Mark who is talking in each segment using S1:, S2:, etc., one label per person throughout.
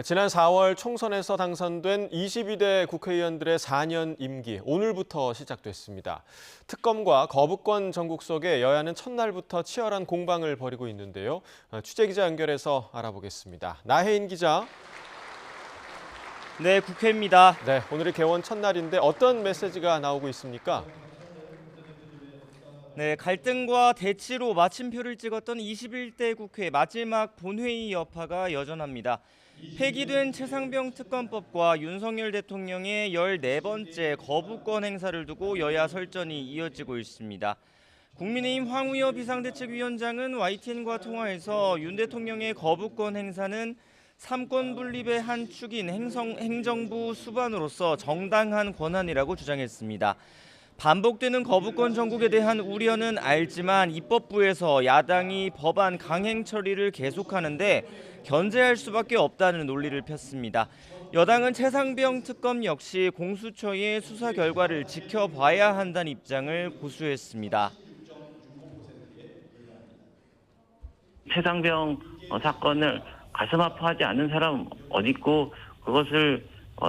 S1: 지난 4월 총선에서 당선된 22대 국회의원들의 4년 임기, 오늘부터 시작됐습니다. 특검과 거부권 전국 속에 여야는 첫날부터 치열한 공방을 벌이고 있는데요. 취재기자 연결해서 알아보겠습니다. 나혜인 기자.
S2: 네, 국회입니다.
S1: 네, 오늘이 개원 첫날인데 어떤 메시지가 나오고 있습니까?
S2: 네, 갈등과 대치로 마침표를 찍었던 21대 국회 마지막 본회의 여파가 여전합니다. 폐기된 최상병 특검법과 윤석열 대통령의 14번째 거부권 행사를 두고 여야 설전이 이어지고 있습니다. 국민의힘 황우여 비상대책위원장은 YTN과 통화에서 윤 대통령의 거부권 행사는 삼권 분립의 한 축인 행정부 수반으로서 정당한 권한이라고 주장했습니다. 반복되는 거부권 정국에 대한 우려는 알지만 입법부에서 야당이 법안 강행 처리를 계속하는데 견제할 수밖에 없다는 논리를 폈습니다. 여당은 최상병 특검 역시 공수처의 수사 결과를 지켜봐야 한다는 입장을 고수했습니다.
S3: 최상병 사건을 가슴 아파하지 않는 사람 어디 있고 그것을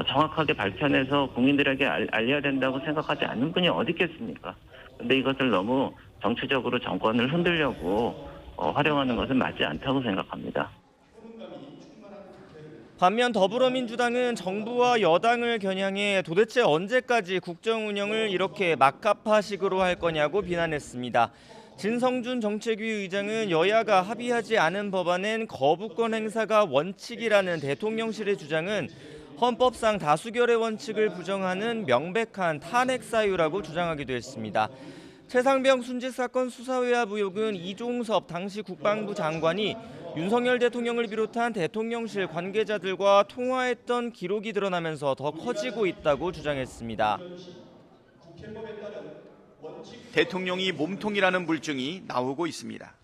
S3: 정확하게 밝혀내서 국민들에게 알려야 된다고 생각하지 않는 분이 어디 있겠습니까? 그런데 이것을 너무 정치적으로 정권을 흔들려고 활용하는 것은 맞지 않다고 생각합니다.
S2: 반면 더불어민주당은 정부와 여당을 겨냥해 도대체 언제까지 국정 운영을 이렇게 막가파식으로 할 거냐고 비난했습니다. 진성준 정책위 의장은 여야가 합의하지 않은 법안엔 거부권 행사가 원칙이라는 대통령실의 주장은 헌법상 다수결의 원칙을 부정하는 명백한 탄핵 사유라고 주장하기도 했습니다. 최상병 순직 사건 수사외압 의혹은 이종섭 당시 국방부 장관이 윤석열 대통령을 비롯한 대통령실 관계자들과 통화했던 기록이 드러나면서 더 커지고 있다고 주장했습니다.
S4: 대통령이 몸통이라는 불증이 나오고 있습니다.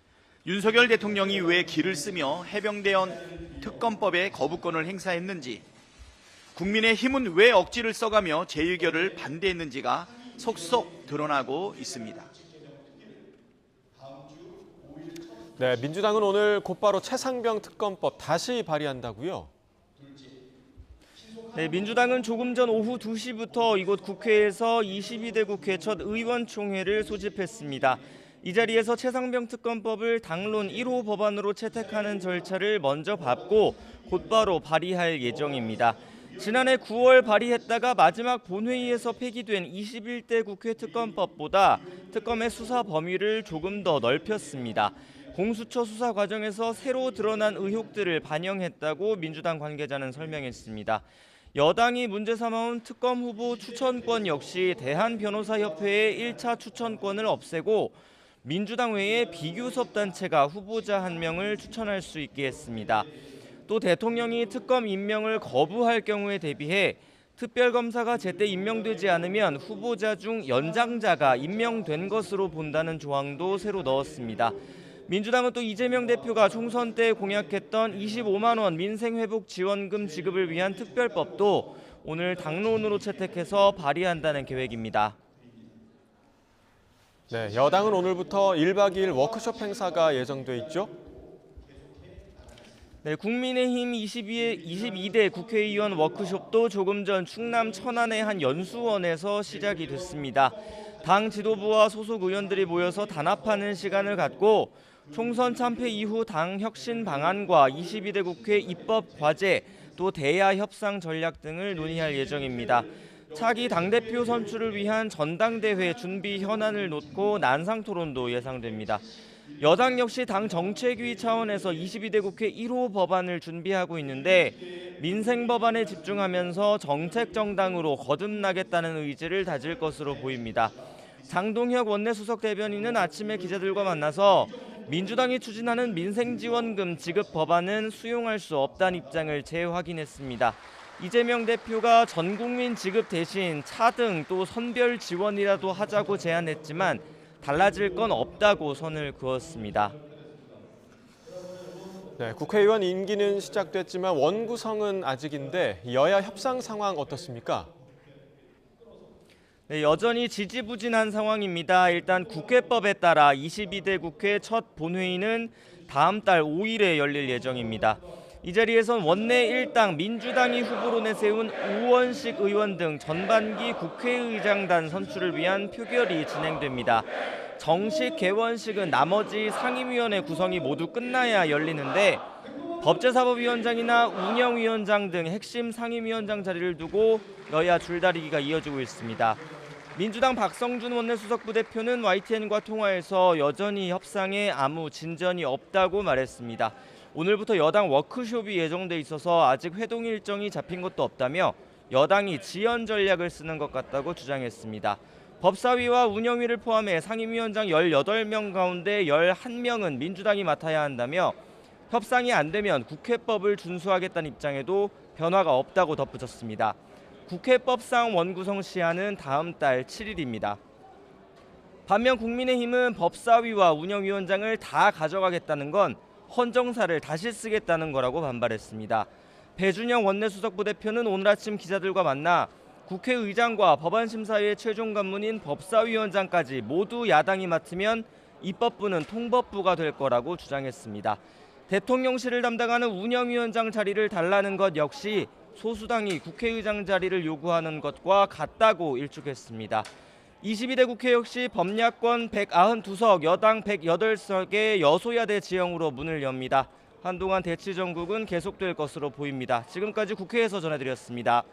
S4: 윤석열 대통령이 왜 기를 쓰며 해병대원 특검법에 거부권을 행사했는지, 국민의힘은 왜 억지를 써가며 재의결을 반대했는지가 속속 드러나고 있습니다.
S1: 네, 민주당은 오늘 곧바로 최상병 특검법 다시 발의한다고요?
S2: 네, 민주당은 조금 전 오후 2시부터 이곳 국회에서 22대 국회 첫 의원총회를 소집했습니다. 이 자리에서 최상병 특검법을 당론 1호 법안으로 채택하는 절차를 먼저 밟고 곧바로 발의할 예정입니다. 지난해 9월 발의했다가 마지막 본회의에서 폐기된 21대 국회 특검법보다 특검의 수사 범위를 조금 더 넓혔습니다. 공수처 수사 과정에서 새로 드러난 의혹들을 반영했다고 민주당 관계자는 설명했습니다. 여당이 문제 삼아온 특검 후보 추천권 역시 대한변호사협회의 1차 추천권을 없애고 민주당 외에 비교섭 단체가 후보자 한 명을 추천할 수 있게 했습니다. 또 대통령이 특검 임명을 거부할 경우에 대비해 특별검사가 제때 임명되지 않으면 후보자 중 연장자가 임명된 것으로 본다는 조항도 새로 넣었습니다. 민주당은 또 이재명 대표가 총선 때 공약했던 25만 원 민생회복 지원금 지급을 위한 특별법도 오늘 당론으로 채택해서 발의한다는 계획입니다.
S1: 네, 여당은 오늘부터 1박 2일 워크숍 행사가 예정돼 있죠?
S2: 네, 국민의힘 22대 국회의원 워크숍도 조금 전 충남 천안의 한 연수원에서 시작이 됐습니다. 당 지도부와 소속 의원들이 모여서 단합하는 시간을 갖고 총선 참패 이후 당 혁신 방안과 22대 국회 입법 과제, 또 대야 협상 전략 등을 논의할 예정입니다. 차기 당대표 선출을 위한 전당대회 준비 현안을 놓고 난상 토론도 예상됩니다. 여당 역시 당 정책위 차원에서 22대 국회 1호 법안을 준비하고 있는데 민생 법안에 집중하면서 정책 정당으로 거듭나겠다는 의지를 다질 것으로 보입니다. 장동혁 원내수석 대변인은 아침에 기자들과 만나서 민주당이 추진하는 민생지원금 지급 법안은 수용할 수 없다는 입장을 재확인했습니다. 이재명 대표가 전국민 지급 대신 차등 또 선별 지원이라도 하자고 제안했지만 달라질 건 없다고 선을 그었습니다.
S1: 네, 국회의원 임기는 시작됐지만 원구성은 아직인데 여야 협상 상황 어떻습니까?
S2: 네, 여전히 지지부진한 상황입니다. 일단 국회법에 따라 22대 국회 첫 본회의는 다음 달 5일에 열릴 예정입니다. 이 자리에선 원내 일당 민주당이 후보로 내세운 우원식 의원 등 전반기 국회의장단 선출을 위한 표결이 진행됩니다. 정식 개원식은 나머지 상임위원회 구성이 모두 끝나야 열리는데 법제사법위원장이나 운영위원장 등 핵심 상임위원장 자리를 두고 여야 줄다리기가 이어지고 있습니다. 민주당 박성준 원내수석 부대표는 YTN과 통화에서 여전히 협상에 아무 진전이 없다고 말했습니다. 오늘부터 여당 워크숍이 예정돼 있어서 아직 회동 일정이 잡힌 것도 없다며 여당이 지연 전략을 쓰는 것 같다고 주장했습니다. 법사위와 운영위를 포함해 상임위원장 18명 가운데 11명은 민주당이 맡아야 한다며 협상이 안 되면 국회법을 준수하겠다는 입장에도 변화가 없다고 덧붙였습니다. 국회법상 원구성 시한은 다음 달 7일입니다. 반면 국민의힘은 법사위와 운영위원장을 다 가져가겠다는 건 헌정사를 다시 쓰겠다는 거라고 반발했습니다. 배준영 원내수석 부대표는 오늘 아침 기자들과 만나 국회의장과 법안심사위의 최종 관문인 법사위원장까지 모두 야당이 맡으면 입법부는 통법부가 될 거라고 주장했습니다. 대통령실을 담당하는 운영위원장 자리를 달라는 것 역시 소수당이 국회의장 자리를 요구하는 것과 같다고 일축했습니다. 22대 국회 역시 범야권 192석, 여당 108석의 여소야대 지형으로 문을 엽니다. 한동안 대치 전국은 계속될 것으로 보입니다. 지금까지 국회에서 전해드렸습니다.